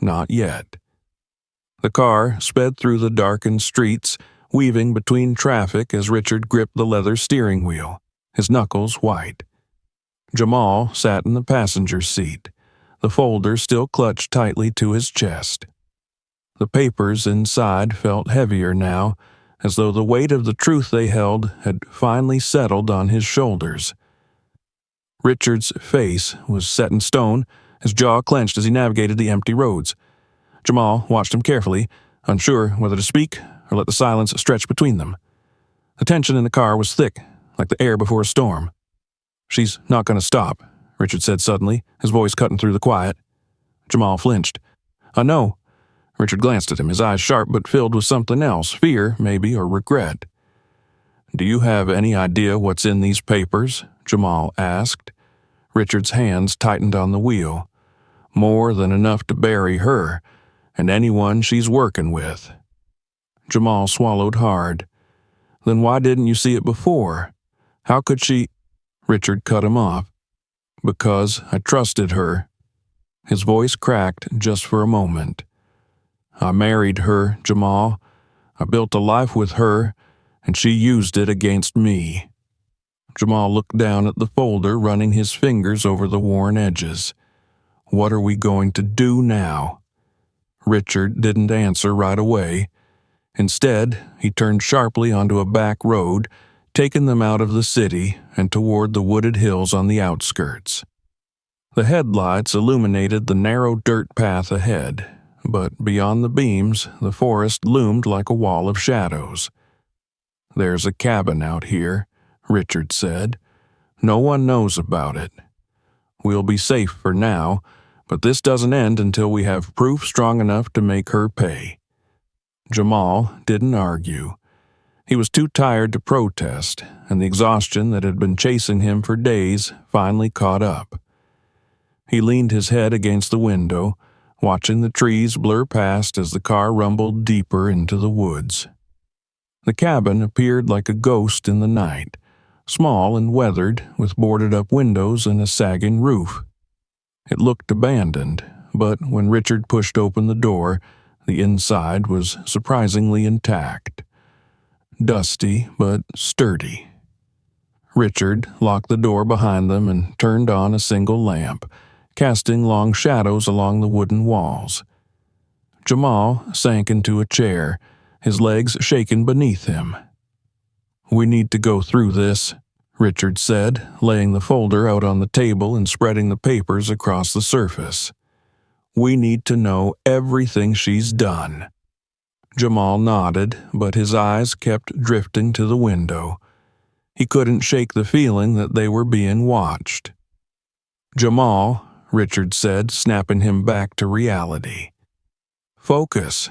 Not yet. The car sped through the darkened streets, weaving between traffic as Richard gripped the leather steering wheel, his knuckles white. Jamal sat in the passenger seat, the folder still clutched tightly to his chest. The papers inside felt heavier now, as though the weight of the truth they held had finally settled on his shoulders. Richard's face was set in stone, his jaw clenched as he navigated the empty roads. Jamal watched him carefully, unsure whether to speak or let the silence stretch between them. The tension in the car was thick, like the air before a storm. "She's not going to stop," Richard said suddenly, his voice cutting through the quiet. Jamal flinched. "I know." Richard glanced at him, his eyes sharp but filled with something else, fear, maybe, or regret. "Do you have any idea what's in these papers?" Jamal asked. Richard's hands tightened on the wheel. "More than enough to bury her, and anyone she's working with." Jamal swallowed hard. "Then why didn't you see it before? How could she—" Richard cut him off. "Because I trusted her." His voice cracked just for a moment. "I married her, Jamal. I built a life with her, and she used it against me." Jamal looked down at the folder, running his fingers over the worn edges. "What are we going to do now?" Richard didn't answer right away. Instead, he turned sharply onto a back road, taking them out of the city and toward the wooded hills on the outskirts. The headlights illuminated the narrow dirt path ahead, but beyond the beams, the forest loomed like a wall of shadows. "There's a cabin out here," Richard said. "No one knows about it. We'll be safe for now, but this doesn't end until we have proof strong enough to make her pay." Jamal didn't argue. He was too tired to protest, and the exhaustion that had been chasing him for days finally caught up. He leaned his head against the window, watching the trees blur past as the car rumbled deeper into the woods. The cabin appeared like a ghost in the night, small and weathered, with boarded-up windows and a sagging roof. It looked abandoned, but when Richard pushed open the door, The inside was surprisingly intact. Dusty, but sturdy. Richard locked the door behind them and turned on a single lamp, casting long shadows along the wooden walls. Jamal sank into a chair, his legs shaken beneath him. "We need to go through this," Richard said, laying the folder out on the table and spreading the papers across the surface. "We need to know everything she's done." Jamal nodded, but his eyes kept drifting to the window. He couldn't shake the feeling that they were being watched. "Jamal," Richard said, snapping him back to reality. "Focus."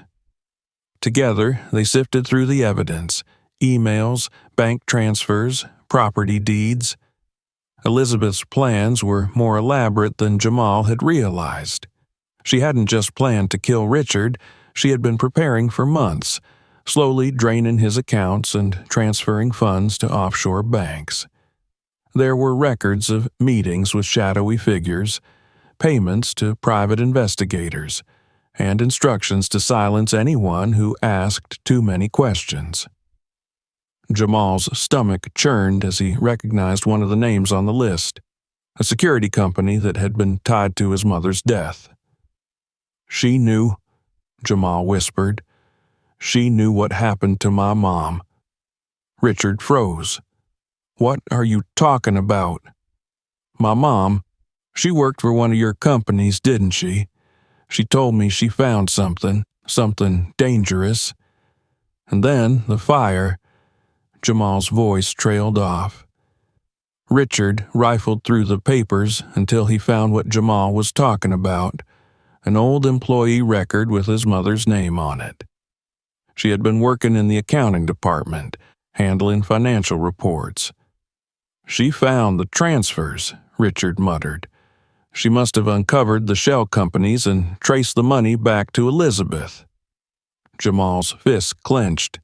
Together, they sifted through the evidence: emails, bank transfers, property deeds. Elizabeth's plans were more elaborate than Jamal had realized. She hadn't just planned to kill Richard, she had been preparing for months, slowly draining his accounts and transferring funds to offshore banks. There were records of meetings with shadowy figures, payments to private investigators, and instructions to silence anyone who asked too many questions. Jamal's stomach churned as he recognized one of the names on the list, a security company that had been tied to his mother's death. "She knew," Jamal whispered. "She knew what happened to my mom." Richard froze. "What are you talking about?" "My mom, she worked for one of your companies, didn't she? She told me she found something dangerous. And then the fire." Jamal's voice trailed off. Richard rifled through the papers until he found what Jamal was talking about, an old employee record with his mother's name on it. She had been working in the accounting department, handling financial reports. "She found the transfers," Richard muttered. "She must have uncovered the shell companies and traced the money back to Elizabeth." Jamal's fists clenched.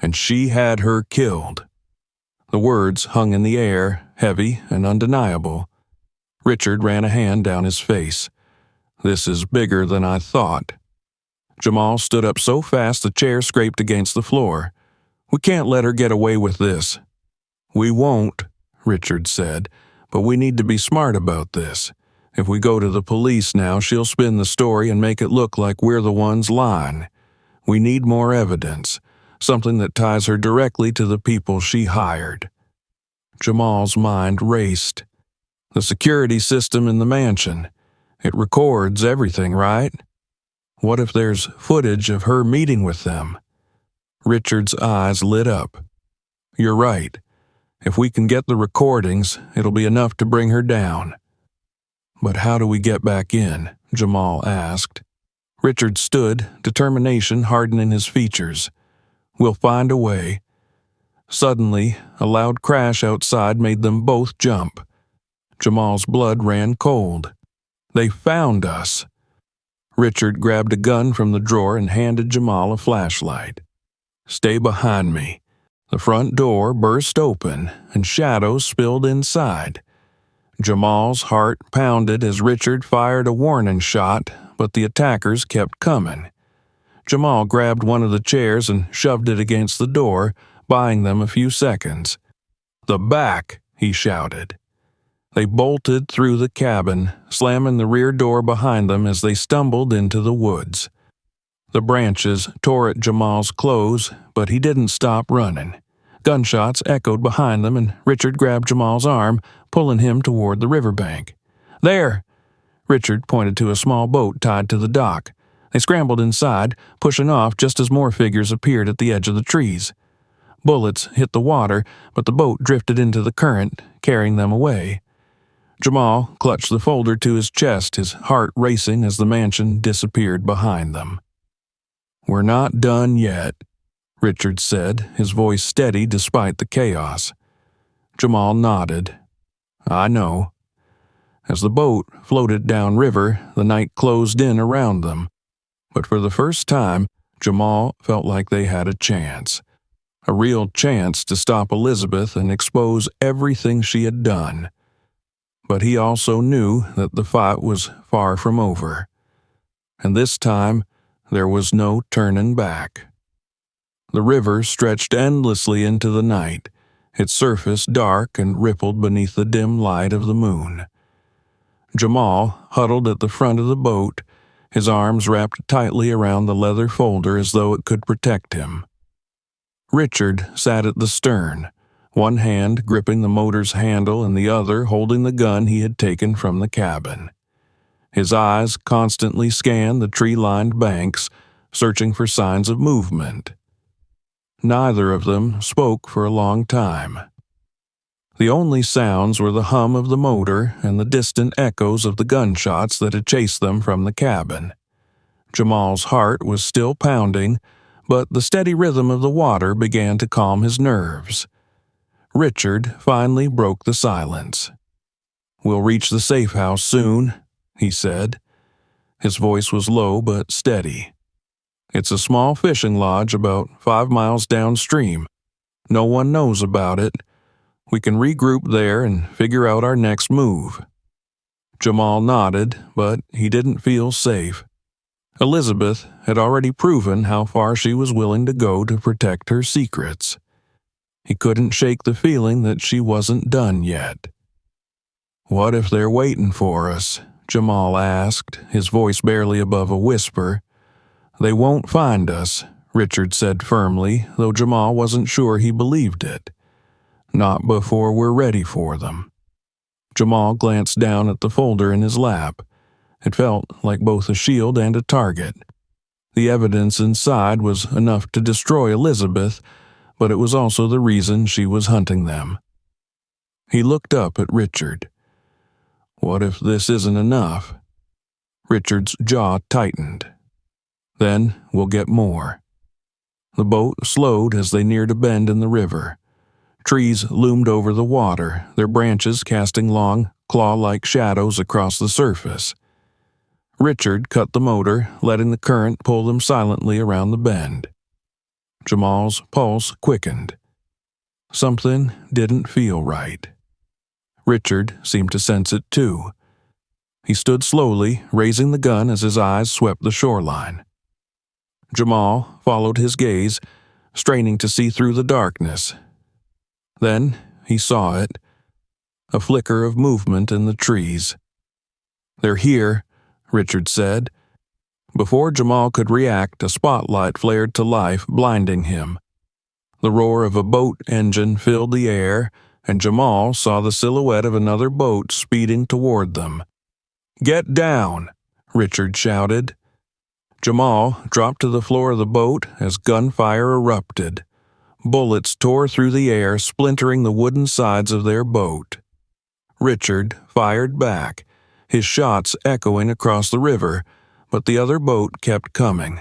"And she had her killed." The words hung in the air, heavy and undeniable. Richard ran a hand down his face. "This is bigger than I thought." Jamal stood up so fast the chair scraped against the floor. "We can't let her get away with this." "We won't," Richard said, "but we need to be smart about this. If we go to the police now, she'll spin the story and make it look like we're the ones lying. We need more evidence, something that ties her directly to the people she hired." Jamal's mind raced. "The security system in the mansion. It records everything, right? What if there's footage of her meeting with them?" Richard's eyes lit up. "You're right. If we can get the recordings, it'll be enough to bring her down." "But how do we get back in?" Jamal asked. Richard stood, determination hardening his features. "We'll find a way." Suddenly, a loud crash outside made them both jump. Jamal's blood ran cold. "They found us." Richard grabbed a gun from the drawer and handed Jamal a flashlight. "Stay behind me." The front door burst open, and shadows spilled inside. Jamal's heart pounded as Richard fired a warning shot, but the attackers kept coming. Jamal grabbed one of the chairs and shoved it against the door, buying them a few seconds. "The back!" he shouted. They bolted through the cabin, slamming the rear door behind them as they stumbled into the woods. The branches tore at Jamal's clothes, but he didn't stop running. Gunshots echoed behind them, and Richard grabbed Jamal's arm, pulling him toward the riverbank. "There!" Richard pointed to a small boat tied to the dock. They scrambled inside, pushing off just as more figures appeared at the edge of the trees. Bullets hit the water, but the boat drifted into the current, carrying them away. Jamal clutched the folder to his chest, his heart racing as the mansion disappeared behind them. "We're not done yet," Richard said, his voice steady despite the chaos. Jamal nodded. "I know." As the boat floated downriver, the night closed in around them. But for the first time, Jamal felt like they had a chance. A real chance to stop Elizabeth and expose everything she had done. But he also knew that the fight was far from over. And this time, There was no turning back. The river stretched endlessly into the night, its surface dark and rippled beneath the dim light of the moon. Jamal huddled at the front of the boat, his arms wrapped tightly around the leather folder as though it could protect him. Richard sat at the stern, one hand gripping the motor's handle and the other holding the gun he had taken from the cabin. His eyes constantly scanned the tree-lined banks, searching for signs of movement. Neither of them spoke for a long time. The only sounds were the hum of the motor and the distant echoes of the gunshots that had chased them from the cabin. Jamal's heart was still pounding, but the steady rhythm of the water began to calm his nerves. Richard finally broke the silence. "We'll reach the safe house soon," he said. His voice was low but steady. "It's a small fishing lodge about 5 miles downstream. No one knows about it. We can regroup there and figure out our next move." Jamal nodded, but he didn't feel safe. Elizabeth had already proven how far she was willing to go to protect her secrets. He couldn't shake the feeling that she wasn't done yet. "What if they're waiting for us?" Jamal asked, his voice barely above a whisper. "They won't find us," Richard said firmly, though Jamal wasn't sure he believed it. "Not before we're ready for them." Jamal glanced down at the folder in his lap. It felt like both a shield and a target. The evidence inside was enough to destroy Elizabeth, but it was also the reason she was hunting them. He looked up at Richard. "What if this isn't enough?" Richard's jaw tightened. "Then we'll get more." The boat slowed as they neared a bend in the river. Trees loomed over the water, their branches casting long, claw-like shadows across the surface. Richard cut the motor, letting the current pull them silently around the bend. Jamal's pulse quickened. Something didn't feel right. Richard seemed to sense it too. He stood slowly, raising the gun as his eyes swept the shoreline. Jamal followed his gaze, straining to see through the darkness. Then he saw it, a flicker of movement in the trees. "They're here," Richard said. Before Jamal could react, a spotlight flared to life, blinding him. The roar of a boat engine filled the air, and Jamal saw the silhouette of another boat speeding toward them. "Get down!" Richard shouted. Jamal dropped to the floor of the boat as gunfire erupted. Bullets tore through the air, splintering the wooden sides of their boat. Richard fired back, his shots echoing across the river, but the other boat kept coming.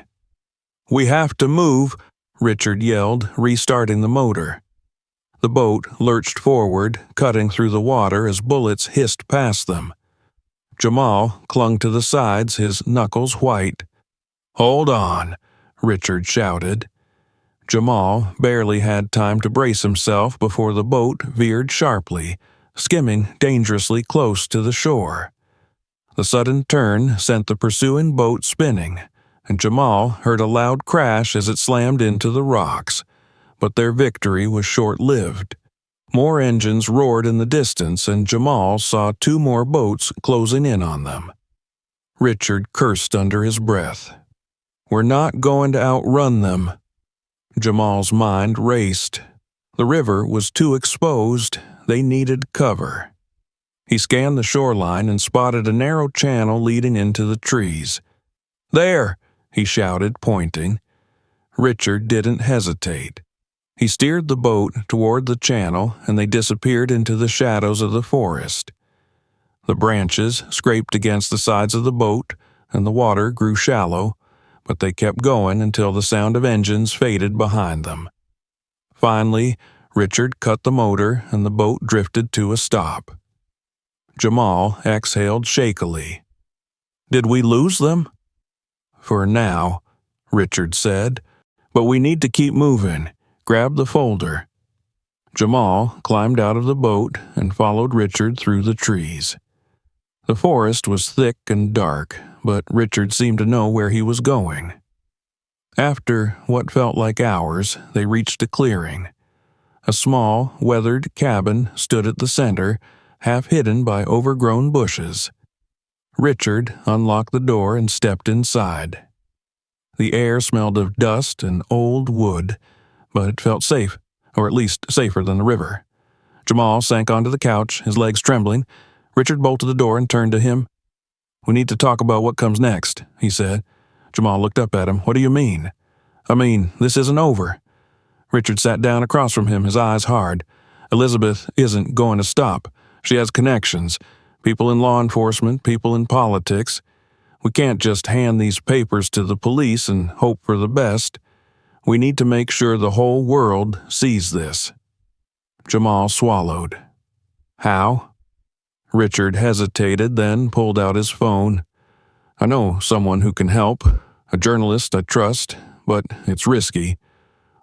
"We have to move," Richard yelled, restarting the motor. The boat lurched forward, cutting through the water as bullets hissed past them. Jamal clung to the sides, his knuckles white. "Hold on," Richard shouted. Jamal barely had time to brace himself before the boat veered sharply, skimming dangerously close to the shore. The sudden turn sent the pursuing boat spinning, and Jamal heard a loud crash as it slammed into the rocks. But their victory was short-lived. More engines roared in the distance, and Jamal saw 2 more boats closing in on them. Richard cursed under his breath. "We're not going to outrun them." Jamal's mind raced. The river was too exposed. They needed cover. He scanned the shoreline and spotted a narrow channel leading into the trees. "There!" he shouted, pointing. Richard didn't hesitate. He steered the boat toward the channel, and they disappeared into the shadows of the forest. The branches scraped against the sides of the boat, and the water grew shallow, but they kept going until the sound of engines faded behind them. Finally, Richard cut the motor, and the boat drifted to a stop. Jamal exhaled shakily. "Did we lose them?" "For now," Richard said. "But we need to keep moving. Grab the folder." Jamal climbed out of the boat and followed Richard through the trees. The forest was thick and dark, but Richard seemed to know where he was going. After what felt like hours, they reached a clearing. A small, weathered cabin stood at the center, half hidden by overgrown bushes. Richard unlocked the door and stepped inside. The air smelled of dust and old wood, but it felt safe, or at least safer than the river. Jamal sank onto the couch, his legs trembling. Richard bolted the door and turned to him. "We need to talk about what comes next," he said. Jamal looked up at him. "What do you mean?" "I mean, this isn't over." Richard sat down across from him, his eyes hard. "Elizabeth isn't going to stop. She has connections. People in law enforcement, people in politics. We can't just hand these papers to the police and hope for the best. We need to make sure the whole world sees this." Jamal swallowed. "How?" Richard hesitated, then pulled out his phone. "I know someone who can help, a journalist I trust, but it's risky.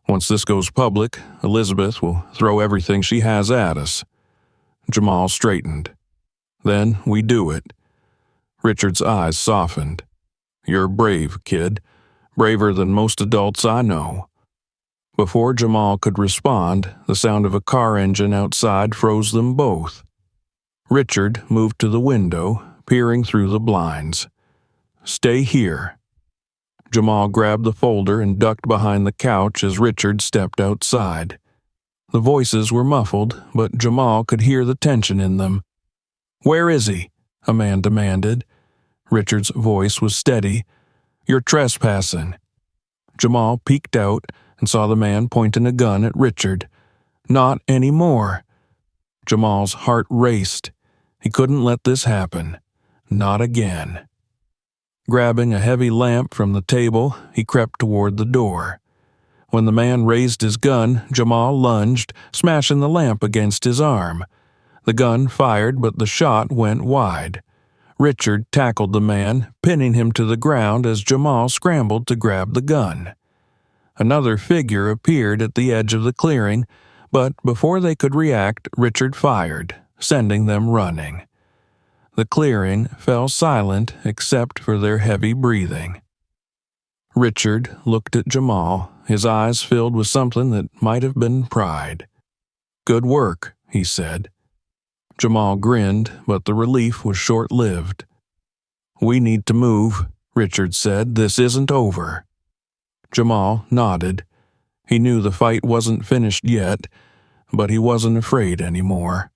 Once this goes public, Elizabeth will throw everything she has at us." Jamal straightened. "Then we do it." Richard's eyes softened. "You're brave, kid. Braver than most adults I know." Before Jamal could respond, the sound of a car engine outside froze them both. Richard moved to the window, peering through the blinds. "Stay here." Jamal grabbed the folder and ducked behind the couch as Richard stepped outside. The voices were muffled, but Jamal could hear the tension in them. "Where is he?" a man demanded. Richard's voice was steady. "You're trespassing." Jamal peeked out and saw the man pointing a gun at Richard. "Not anymore." Jamal's heart raced. He couldn't let this happen. Not again. Grabbing a heavy lamp from the table, he crept toward the door. When the man raised his gun, Jamal lunged, smashing the lamp against his arm. The gun fired, but the shot went wide. Richard tackled the man, pinning him to the ground as Jamal scrambled to grab the gun. Another figure appeared at the edge of the clearing, but before they could react, Richard fired, sending them running. The clearing fell silent except for their heavy breathing. Richard looked at Jamal, his eyes filled with something that might have been pride. "Good work," he said. Jamal grinned, but the relief was short-lived. "We need to move," Richard said. "This isn't over." Jamal nodded. He knew the fight wasn't finished yet, but he wasn't afraid anymore.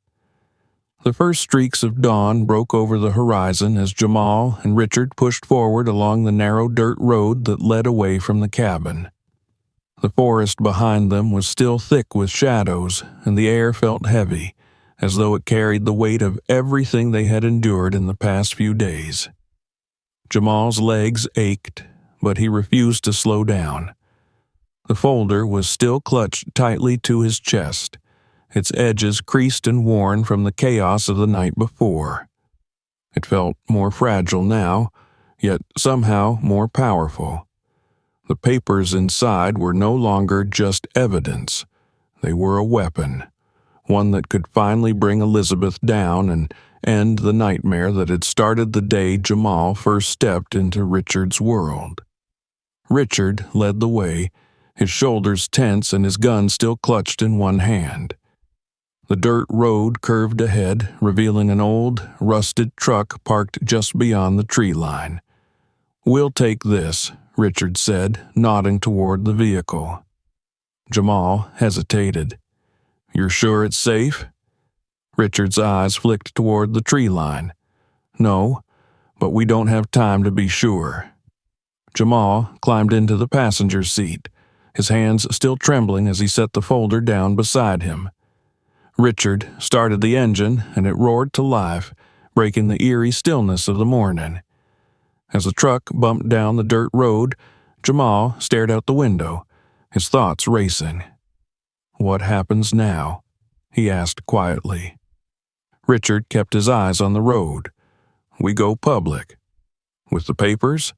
The first streaks of dawn broke over the horizon as Jamal and Richard pushed forward along the narrow dirt road that led away from the cabin. The forest behind them was still thick with shadows, and the air felt heavy, as though it carried the weight of everything they had endured in the past few days. Jamal's legs ached, but he refused to slow down. The folder was still clutched tightly to his chest, its edges creased and worn from the chaos of the night before. It felt more fragile now, yet somehow more powerful. The papers inside were no longer just evidence. They were a weapon, one that could finally bring Elizabeth down and end the nightmare that had started the day Jamal first stepped into Richard's world. Richard led the way, his shoulders tense and his gun still clutched in one hand. The dirt road curved ahead, revealing an old, rusted truck parked just beyond the tree line. "We'll take this," Richard said, nodding toward the vehicle. Jamal hesitated. "You're sure it's safe?" Richard's eyes flicked toward the tree line. "No, but we don't have time to be sure." Jamal climbed into the passenger seat, his hands still trembling as he set the folder down beside him. Richard started the engine, and it roared to life, breaking the eerie stillness of the morning. As the truck bumped down the dirt road, Jamal stared out the window, his thoughts racing. "What happens now?" he asked quietly. Richard kept his eyes on the road. "We go public." "With the papers?"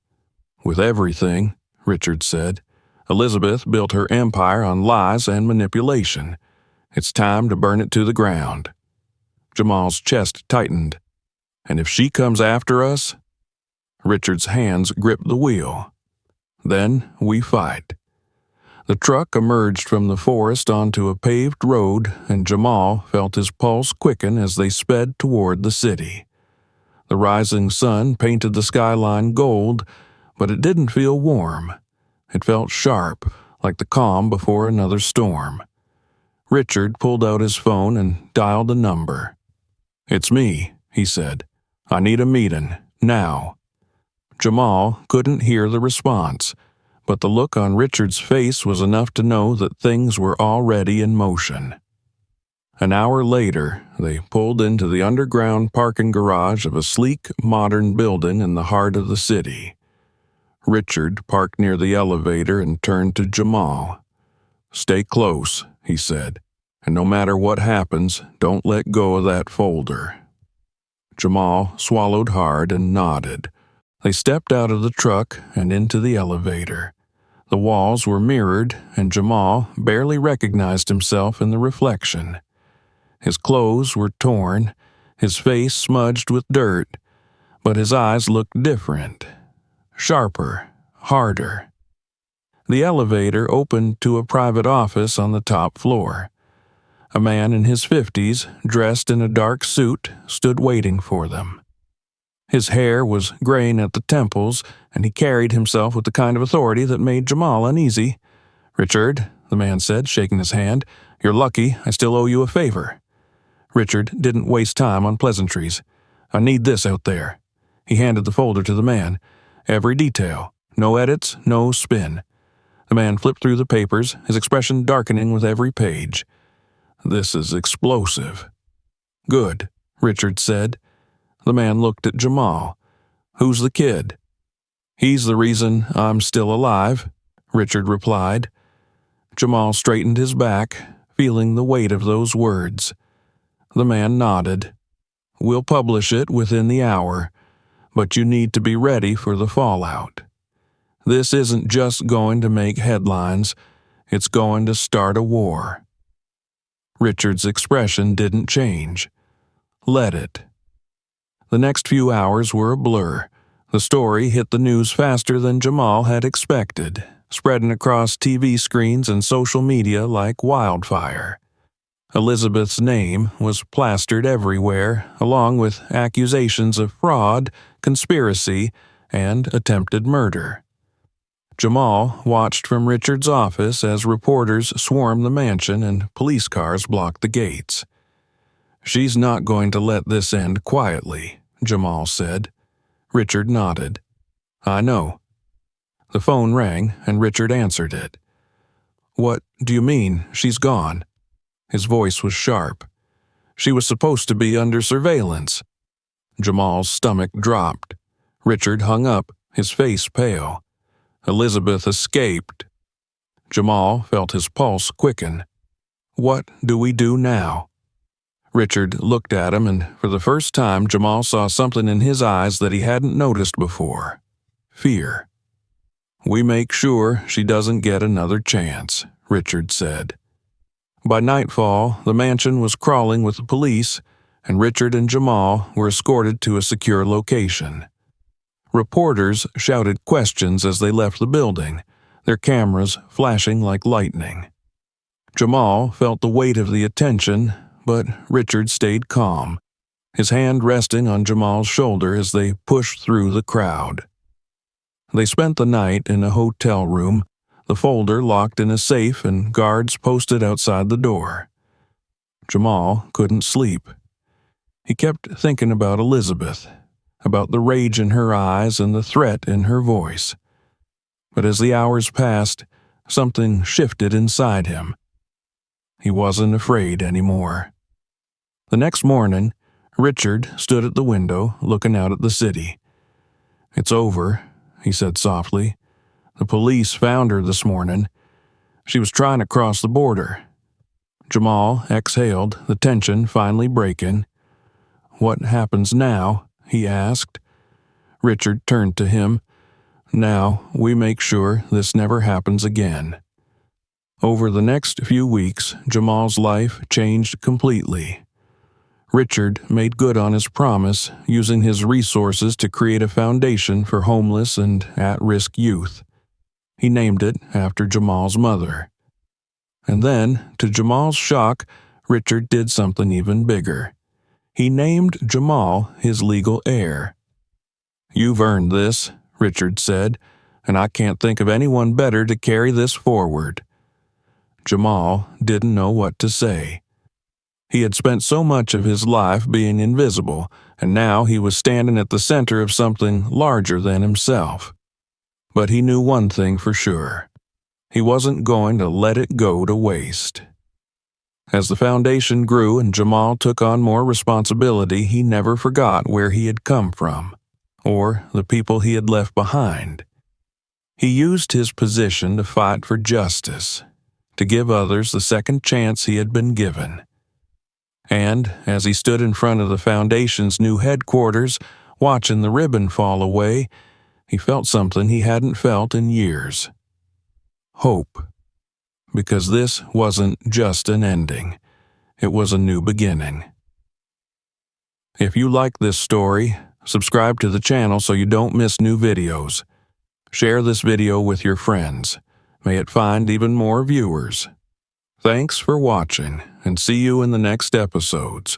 "With everything," Richard said. "Elizabeth built her empire on lies and manipulation. It's time to burn it to the ground." Jamal's chest tightened. "And if she comes after us?" Richard's hands gripped the wheel. Then we fight. The truck emerged from the forest onto a paved road, and Jamal felt his pulse quicken as they sped toward the city. The rising sun painted the skyline gold, but it didn't feel warm. It felt sharp, like the calm before another storm. Richard pulled out his phone and dialed a number. "It's me," he said. "I need a meeting, now." Jamal couldn't hear the response, but the look on Richard's face was enough to know that things were already in motion. An hour later, they pulled into the underground parking garage of a sleek, modern building in the heart of the city. Richard parked near the elevator and turned to Jamal. "Stay close," he said, "and no matter what happens, don't let go of that folder." Jamal swallowed hard and nodded. They stepped out of the truck and into the elevator. The walls were mirrored, and Jamal barely recognized himself in the reflection. His clothes were torn, his face smudged with dirt, but his eyes looked different, sharper, harder. The elevator opened to a private office on the top floor. A man in his 50s, dressed in a dark suit, stood waiting for them. His hair was graying at the temples, and he carried himself with the kind of authority that made Jamal uneasy. "Richard," the man said, shaking his hand, "you're lucky I still owe you a favor." Richard didn't waste time on pleasantries. "I need this out there." He handed the folder to the man. "Every detail. No edits, no spin." The man flipped through the papers, his expression darkening with every page. "This is explosive." "Good," Richard said. The man looked at Jamal. "Who's the kid?" "He's the reason I'm still alive," Richard replied. Jamal straightened his back, feeling the weight of those words. The man nodded. "We'll publish it within the hour, but you need to be ready for the fallout. This isn't just going to make headlines, it's going to start a war." Richard's expression didn't change. "Let it." The next few hours were a blur. The story hit the news faster than Jamal had expected, spreading across TV screens and social media like wildfire. Elizabeth's name was plastered everywhere, along with accusations of fraud, conspiracy, and attempted murder. Jamal watched from Richard's office as reporters swarmed the mansion and police cars blocked the gates. "She's not going to let this end quietly," Jamal said. Richard nodded. "I know." The phone rang, and Richard answered it. "What do you mean, she's gone?" His voice was sharp. "She was supposed to be under surveillance." Jamal's stomach dropped. Richard hung up, his face pale. "Elizabeth escaped." Jamal felt his pulse quicken. "What do we do now?" Richard looked at him, and for the first time Jamal saw something in his eyes that he hadn't noticed before. Fear. "We make sure she doesn't get another chance," Richard said. By nightfall, the mansion was crawling with the police, and Richard and Jamal were escorted to a secure location. Reporters shouted questions as they left the building, their cameras flashing like lightning. Jamal felt the weight of the attention, but Richard stayed calm, his hand resting on Jamal's shoulder as they pushed through the crowd. They spent the night in a hotel room, the folder locked in a safe and guards posted outside the door. Jamal couldn't sleep. He kept thinking about Elizabeth, about the rage in her eyes and the threat in her voice. But as the hours passed, something shifted inside him. He wasn't afraid anymore. The next morning, Richard stood at the window, looking out at the city. "It's over," he said softly. "The police found her this morning. She was trying to cross the border." Jamal exhaled, the tension finally breaking. "What happens now?" he asked. Richard turned to him. "Now we make sure this never happens again." Over the next few weeks, Jamal's life changed completely. Richard made good on his promise, using his resources to create a foundation for homeless and at-risk youth. He named it after Jamal's mother. And then, to Jamal's shock, Richard did something even bigger. He named Jamal his legal heir. "You've earned this," Richard said, "and I can't think of anyone better to carry this forward." Jamal didn't know what to say. He had spent so much of his life being invisible, and now he was standing at the center of something larger than himself. But he knew one thing for sure. He wasn't going to let it go to waste. As the foundation grew and Jamal took on more responsibility, he never forgot where he had come from, or the people he had left behind. He used his position to fight for justice, to give others the second chance he had been given. And as he stood in front of the foundation's new headquarters, watching the ribbon fall away, he felt something he hadn't felt in years. Hope. Because this wasn't just an ending. It was a new beginning. If you like this story, subscribe to the channel so you don't miss new videos. Share this video with your friends. May it find even more viewers. Thanks for watching, and see you in the next episodes.